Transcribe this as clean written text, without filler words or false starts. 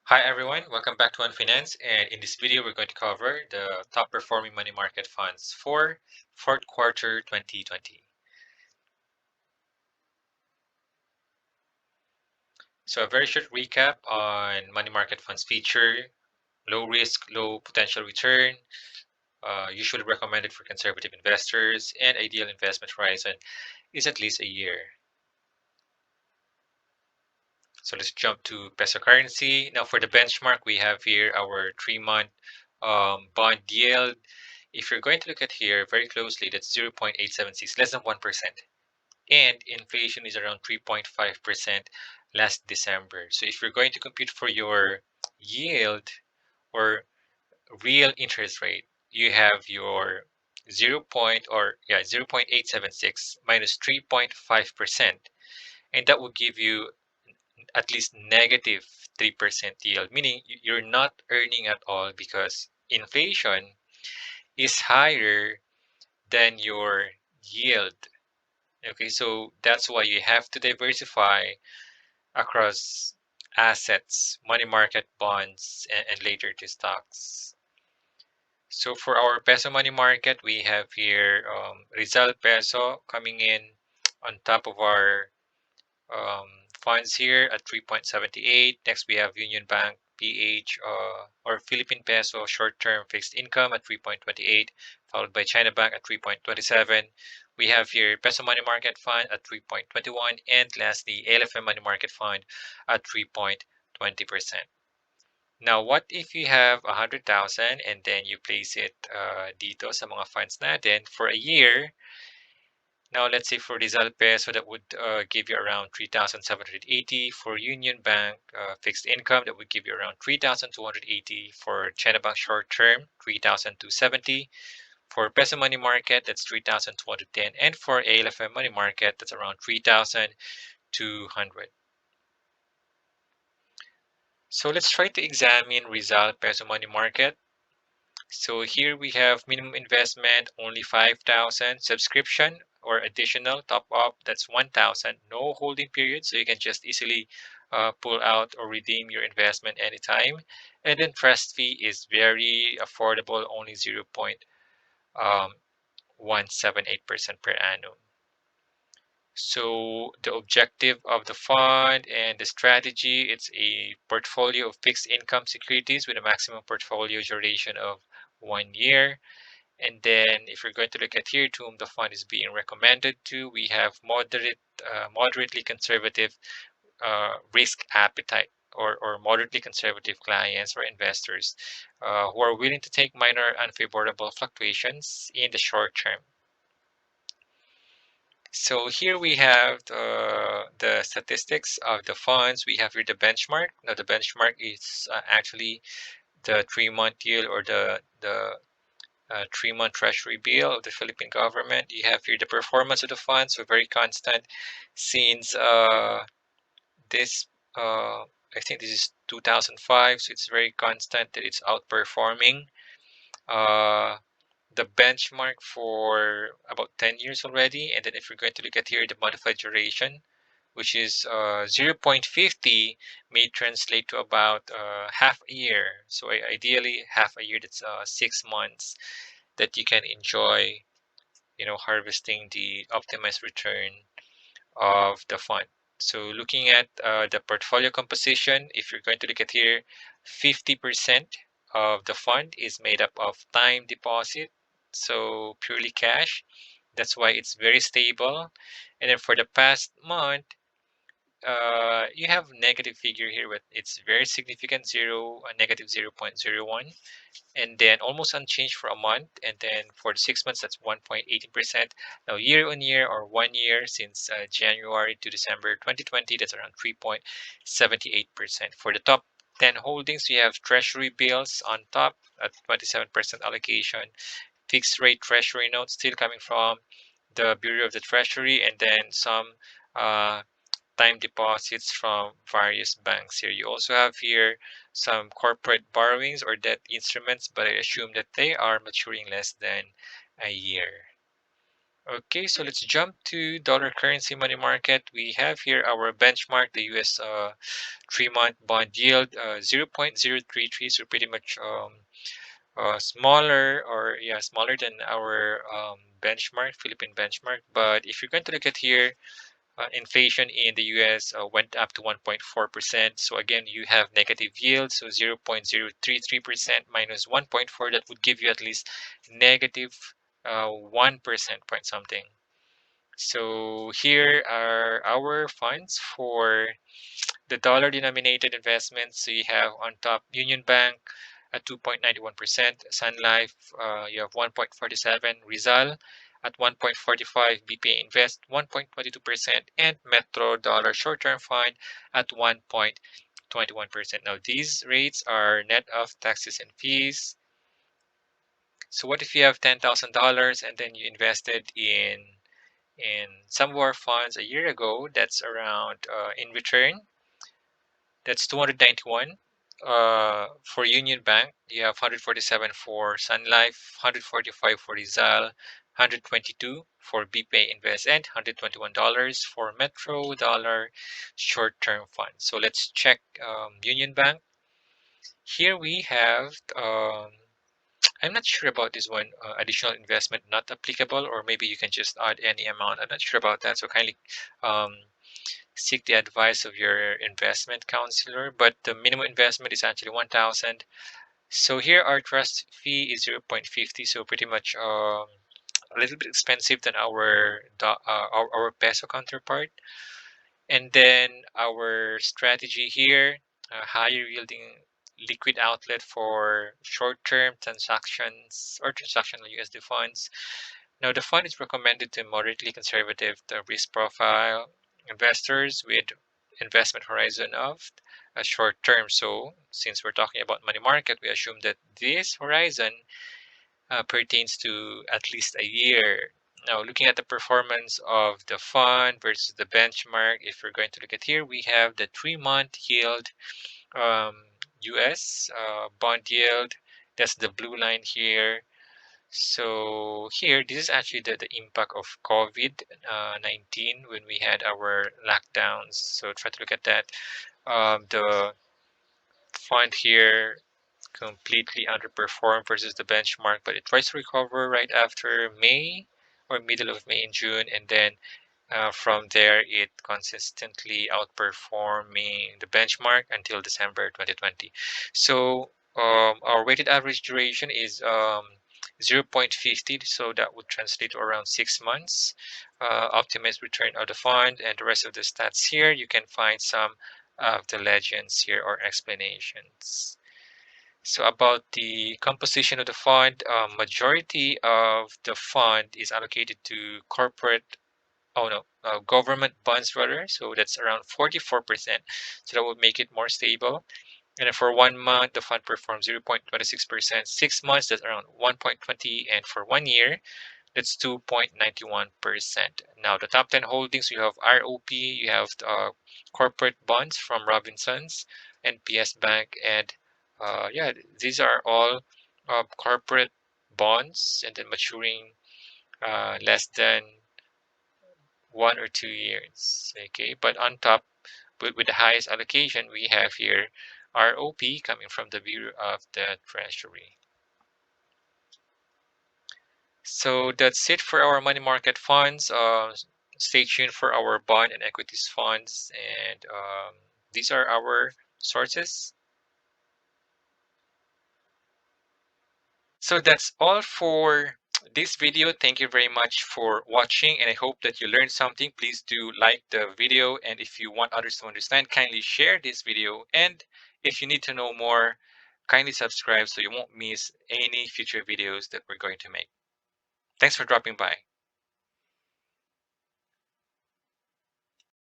Hi everyone, welcome back to One Finance, and in this video we're going to cover the top performing money market funds for fourth quarter 2020. So a very short recap on money market funds feature: low risk, low potential return, usually recommended for conservative investors, and ideal investment horizon is at least a year. So let's jump to peso currency. Now for the benchmark, we have here our 3-month bond yield. If you're going to look at here very closely, that's 0.876, less than 1%. And inflation is around 3.5% last December. So if you're going to compute for your yield or real interest rate, you have your 0.876 minus 3.5%, and that will give you at least negative 3% yield, meaning you're not earning at all because inflation is higher than your yield. Okay, so that's why you have to diversify across assets, money market bonds, and later to stocks. So for our peso money market, we have here Rizal Peso coming in on top of our um, funds here at 3.78. Next, we have Union Bank PH or Philippine Peso short-term fixed income at 3.28, followed by China Bank at 3.27. We have here Peso Money Market Fund at 3.21, and lastly, ALFM Money Market Fund at 3.20%. Now, what if you have 100,000 and then you place it dito sa mga funds natin for a year? Now, let's say for Rizal Peso, that would give you around 3,780. For Union Bank fixed income, that would give you around 3,280. For China Bank short term, 3,270. For Peso Money Market, that's 3,210. And for ALFM Money Market, that's around 3,200. So let's try to examine Rizal Peso Money Market. So here we have minimum investment, only 5,000. Subscription or additional top up, that's 1,000. No holding period, so you can just easily pull out or redeem your investment anytime. And then trust fee is very affordable, only 0.178% per annum. So the objective of the fund and the strategy, it's a portfolio of fixed income securities with a maximum portfolio duration of 1 year. And then if you're going to look at here to whom the fund is being recommended to, we have moderately conservative risk appetite, or moderately conservative clients or investors who are willing to take minor unfavorable fluctuations in the short term. So here we have the statistics of the funds. We have here the benchmark. Now the benchmark is actually the 3-month yield or the 3-month treasury bill of the Philippine government. You have here the performance of the funds, so very constant since this I think this is 2005, so it's very constant that it's outperforming the benchmark for about 10 years already. And then if you're going to look at here the modified duration, which is 0.50, may translate to about half a year. So ideally half a year, that's 6 months that you can enjoy, harvesting the optimized return of the fund. So looking at the portfolio composition, if you're going to look at here, 50% of the fund is made up of time deposit, so purely cash. That's why it's very stable. And then for the past month, you have negative figure here, but it's very significant, negative 0.01, and then almost unchanged for a month, and then for the 6 months, that's 1.18%. Now year on year, or 1 year, since January to December 2020, that's around 3.78%. For the top 10 holdings, we have treasury bills on top at 27% allocation, fixed rate treasury notes still coming from the Bureau of the Treasury, and then some time deposits from various banks here. You also have here some corporate borrowings or debt instruments, but I assume that they are maturing less than a year. Okay, so let's jump to dollar currency money market. We have here our benchmark, the US 3-month bond yield, 0.033, so pretty much smaller, or yeah, smaller than our benchmark, Philippine benchmark. But if you're going to look at here, inflation in the US went up to 1.4%. So again, you have negative yield. So 0.033% minus 1.4, that would give you at least negative 1% point something. So here are our funds for the dollar denominated investments. So you have on top Union Bank at 2.91%, Sun Life, you have 1.47, Rizal at 1.45, BPA Invest 1.22%, and Metro Dollar Short-Term Fund at 1.21%. Now these rates are net of taxes and fees. So what if you have $10,000 and then you invested in some of our funds a year ago? That's around in return, that's 291 for Union Bank. You have 147 for Sun Life, 145 for Rizal, 122 for BPay Invest, and $121 for Metro Dollar Short-Term Fund. So let's check Union Bank. Here we have, I'm not sure about this one, additional investment not applicable, or maybe you can just add any amount. I'm not sure about that. So kindly um, seek the advice of your investment counselor, but the minimum investment is actually 1,000. So here our trust fee is 0.50, so pretty much a little bit expensive than our peso counterpart. And then our strategy here, higher yielding liquid outlet for short-term transactions or transactional USD funds. Now, the fund is recommended to moderately conservative the risk profile investors with investment horizon of a short term. So, since we're talking about money market, we assume that this horizon pertains to at least a year. Now, looking at the performance of the fund versus the benchmark, if we're going to look at here, we have the 3-month yield um, US bond yield. That's the blue line here. So here, this is actually the impact of COVID-19 when we had our lockdowns. So try to look at that. The fund here completely underperformed versus the benchmark, but it tries to recover right after May or middle of May and June, and then from there, it consistently outperforming the benchmark until December 2020. So our weighted average duration is 0.50, so that would translate to around 6 months. Optimized return of the fund, and the rest of the stats here, you can find some of the legends here or explanations. So about the composition of the fund, majority of the fund is allocated to corporate, oh no, government bonds rather. So that's around 44%. So that would make it more stable. And then for 1 month, the fund performs 0.26%. 6 months, that's around 1.20. And for 1 year, that's 2.91%. Now, the top 10 holdings, you have ROP, you have corporate bonds from Robinsons and PS Bank. And yeah, these are all corporate bonds and then maturing less than 1 or 2 years. Okay, but on top, with the highest allocation, we have here ROP coming from the Bureau of the Treasury. So that's it for our money market funds. Stay tuned for our bond and equities funds, and these are our sources. So that's all for this video. Thank you very much for watching, and I hope that you learned something. Please do like the video, and if you want others to understand, kindly share this video. And if you need to know more, kindly subscribe so you won't miss any future videos that we're going to make. Thanks for dropping by.